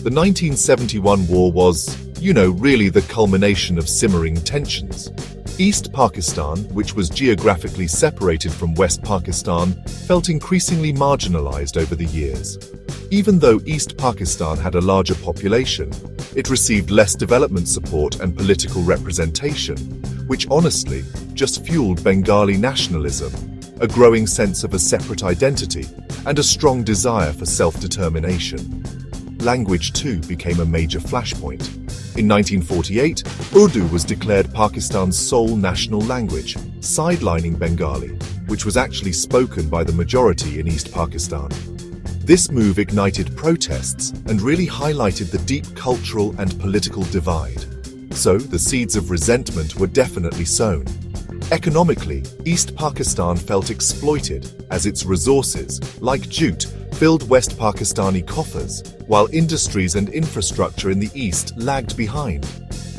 The 1971 war was, really the culmination of simmering tensions. East Pakistan, which was geographically separated from West Pakistan, felt increasingly marginalized over the years. Even though East Pakistan had a larger population, it received less development support and political representation, which honestly just fueled Bengali nationalism, a growing sense of a separate identity, and a strong desire for self-determination. Language, too, became a major flashpoint. In 1948, Urdu was declared Pakistan's sole national language, sidelining Bengali, which was actually spoken by the majority in East Pakistan. This move ignited protests and really highlighted the deep cultural and political divide. So, the seeds of resentment were definitely sown. Economically, East Pakistan felt exploited as its resources, like jute, filled West Pakistani coffers, while industries and infrastructure in the East lagged behind.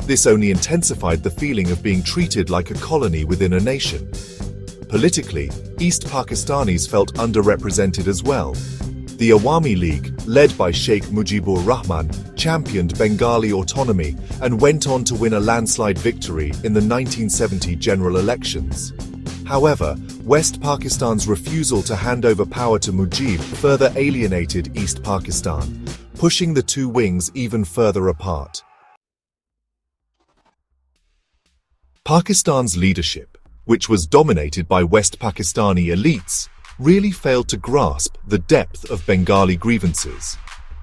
This only intensified the feeling of being treated like a colony within a nation. Politically, East Pakistanis felt underrepresented as well. The Awami League, led by Sheikh Mujibur Rahman, championed Bengali autonomy and went on to win a landslide victory in the 1970 general elections. However, West Pakistan's refusal to hand over power to Mujib further alienated East Pakistan, pushing the two wings even further apart. Pakistan's leadership, which was dominated by West Pakistani elites, really failed to grasp the depth of Bengali grievances.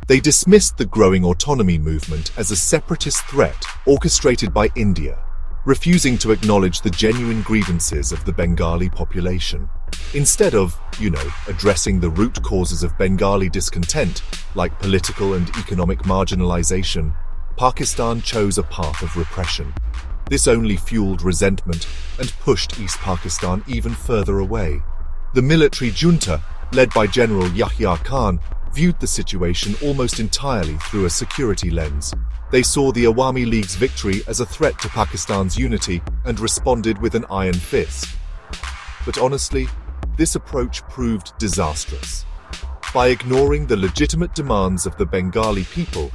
They dismissed the growing autonomy movement as a separatist threat orchestrated by India, refusing to acknowledge the genuine grievances of the Bengali population. Instead of, addressing the root causes of Bengali discontent, like political and economic marginalization, Pakistan chose a path of repression. This only fueled resentment and pushed East Pakistan even further away. The military junta, led by General Yahya Khan, viewed the situation almost entirely through a security lens. They saw the Awami League's victory as a threat to Pakistan's unity and responded with an iron fist. But honestly, this approach proved disastrous. By ignoring the legitimate demands of the Bengali people,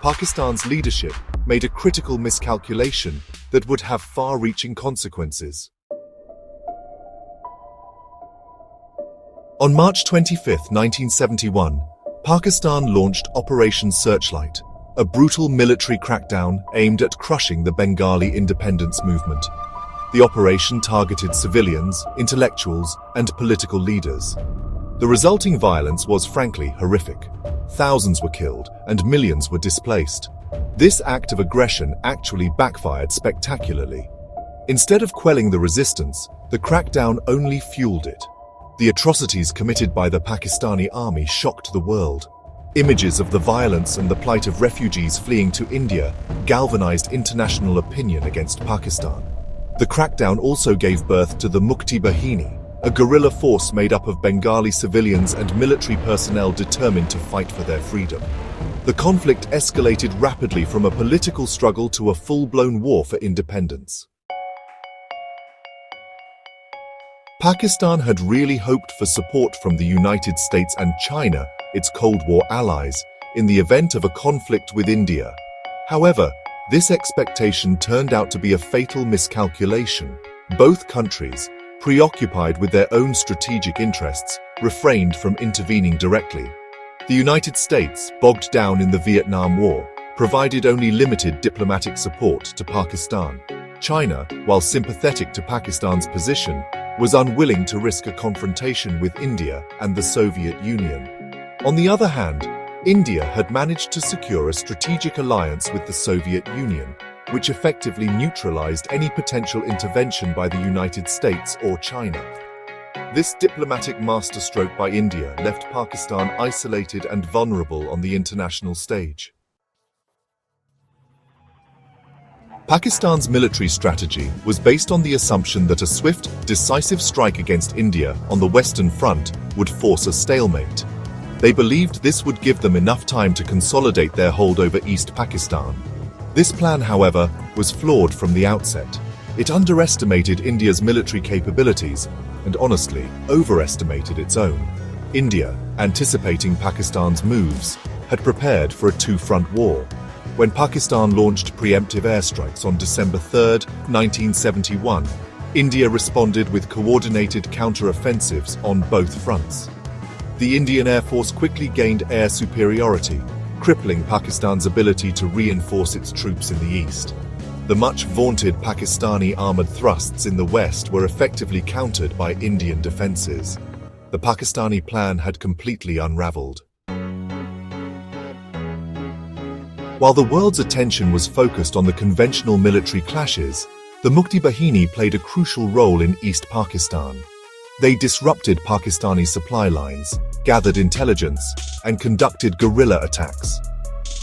Pakistan's leadership made a critical miscalculation that would have far-reaching consequences. On March 25, 1971, Pakistan launched Operation Searchlight, a brutal military crackdown aimed at crushing the Bengali independence movement. The operation targeted civilians, intellectuals, and political leaders. The resulting violence was frankly horrific. Thousands were killed and millions were displaced. This act of aggression actually backfired spectacularly. Instead of quelling the resistance, the crackdown only fueled it. The atrocities committed by the Pakistani army shocked the world. Images of the violence and the plight of refugees fleeing to India galvanized international opinion against Pakistan. The crackdown also gave birth to the Mukti Bahini, a guerrilla force made up of Bengali civilians and military personnel determined to fight for their freedom. The conflict escalated rapidly from a political struggle to a full-blown war for independence. Pakistan had really hoped for support from the United States and China, its Cold War allies, in the event of a conflict with India. However, this expectation turned out to be a fatal miscalculation. Both countries, preoccupied with their own strategic interests, refrained from intervening directly. The United States, bogged down in the Vietnam War, provided only limited diplomatic support to Pakistan. China, while sympathetic to Pakistan's position, was unwilling to risk a confrontation with India and the Soviet Union. On the other hand, India had managed to secure a strategic alliance with the Soviet Union, which effectively neutralized any potential intervention by the United States or China. This diplomatic masterstroke by India left Pakistan isolated and vulnerable on the international stage. Pakistan's military strategy was based on the assumption that a swift, decisive strike against India on the Western Front would force a stalemate. They believed this would give them enough time to consolidate their hold over East Pakistan. This plan, however, was flawed from the outset. It underestimated India's military capabilities and honestly overestimated its own. India, anticipating Pakistan's moves, had prepared for a two-front war. When Pakistan launched preemptive airstrikes on December 3, 1971, India responded with coordinated counter-offensives on both fronts. The Indian Air Force quickly gained air superiority, crippling Pakistan's ability to reinforce its troops in the east. The much-vaunted Pakistani armored thrusts in the west were effectively countered by Indian defenses. The Pakistani plan had completely unraveled. While the world's attention was focused on the conventional military clashes, the Mukti Bahini played a crucial role in East Pakistan. They disrupted Pakistani supply lines, gathered intelligence, and conducted guerrilla attacks.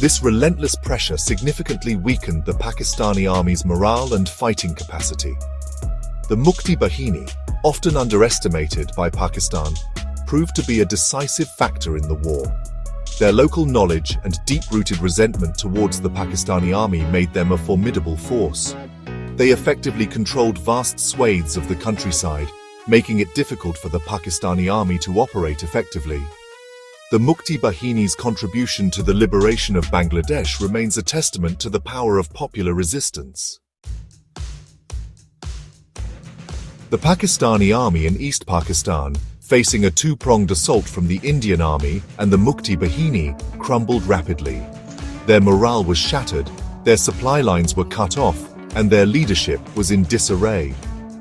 This relentless pressure significantly weakened the Pakistani army's morale and fighting capacity. The Mukti Bahini, often underestimated by Pakistan, proved to be a decisive factor in the war. Their local knowledge and deep-rooted resentment towards the Pakistani army made them a formidable force. They effectively controlled vast swathes of the countryside, making it difficult for the Pakistani army to operate effectively. The Mukti Bahini's contribution to the liberation of Bangladesh remains a testament to the power of popular resistance. The Pakistani army in East Pakistan, facing a two-pronged assault from the Indian army and the Mukti Bahini, crumbled rapidly. Their morale was shattered, their supply lines were cut off, and their leadership was in disarray.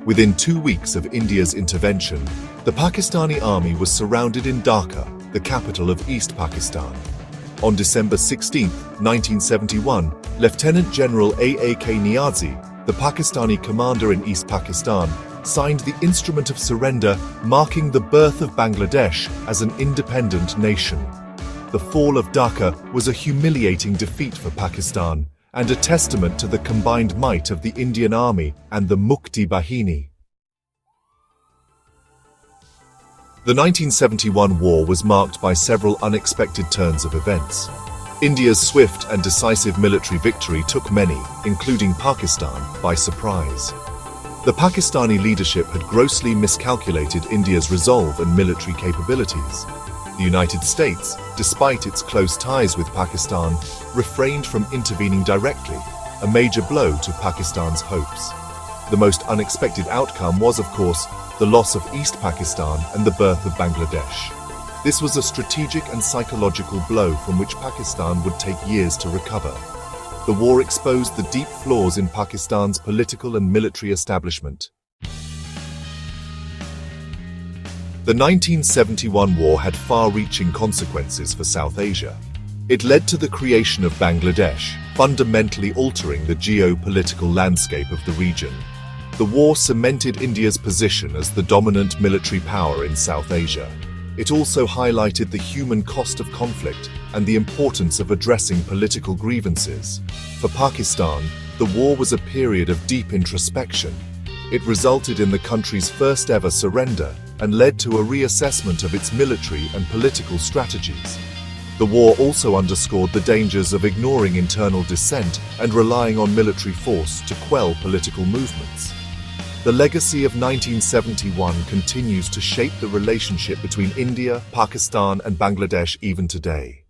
Within 2 weeks of India's intervention, the Pakistani army was surrounded in Dhaka, the capital of East Pakistan. On December 16, 1971, Lieutenant General A.A.K. Niazi, the Pakistani commander in East Pakistan, signed the Instrument of Surrender, marking the birth of Bangladesh as an independent nation. The fall of Dhaka was a humiliating defeat for Pakistan and a testament to the combined might of the Indian Army and the Mukti Bahini. The 1971 war was marked by several unexpected turns of events. India's swift and decisive military victory took many, including Pakistan, by surprise. The Pakistani leadership had grossly miscalculated India's resolve and military capabilities. The United States, despite its close ties with Pakistan, refrained from intervening directly, a major blow to Pakistan's hopes. The most unexpected outcome was, of course, the loss of East Pakistan and the birth of Bangladesh. This was a strategic and psychological blow from which Pakistan would take years to recover. The war exposed the deep flaws in Pakistan's political and military establishment. The 1971 war had far-reaching consequences for South Asia. It led to the creation of Bangladesh, fundamentally altering the geopolitical landscape of the region. The war cemented India's position as the dominant military power in South Asia. It also highlighted the human cost of conflict and the importance of addressing political grievances. For Pakistan, the war was a period of deep introspection. It resulted in the country's first-ever surrender and led to a reassessment of its military and political strategies. The war also underscored the dangers of ignoring internal dissent and relying on military force to quell political movements. The legacy of 1971 continues to shape the relationship between India, Pakistan, and Bangladesh even today.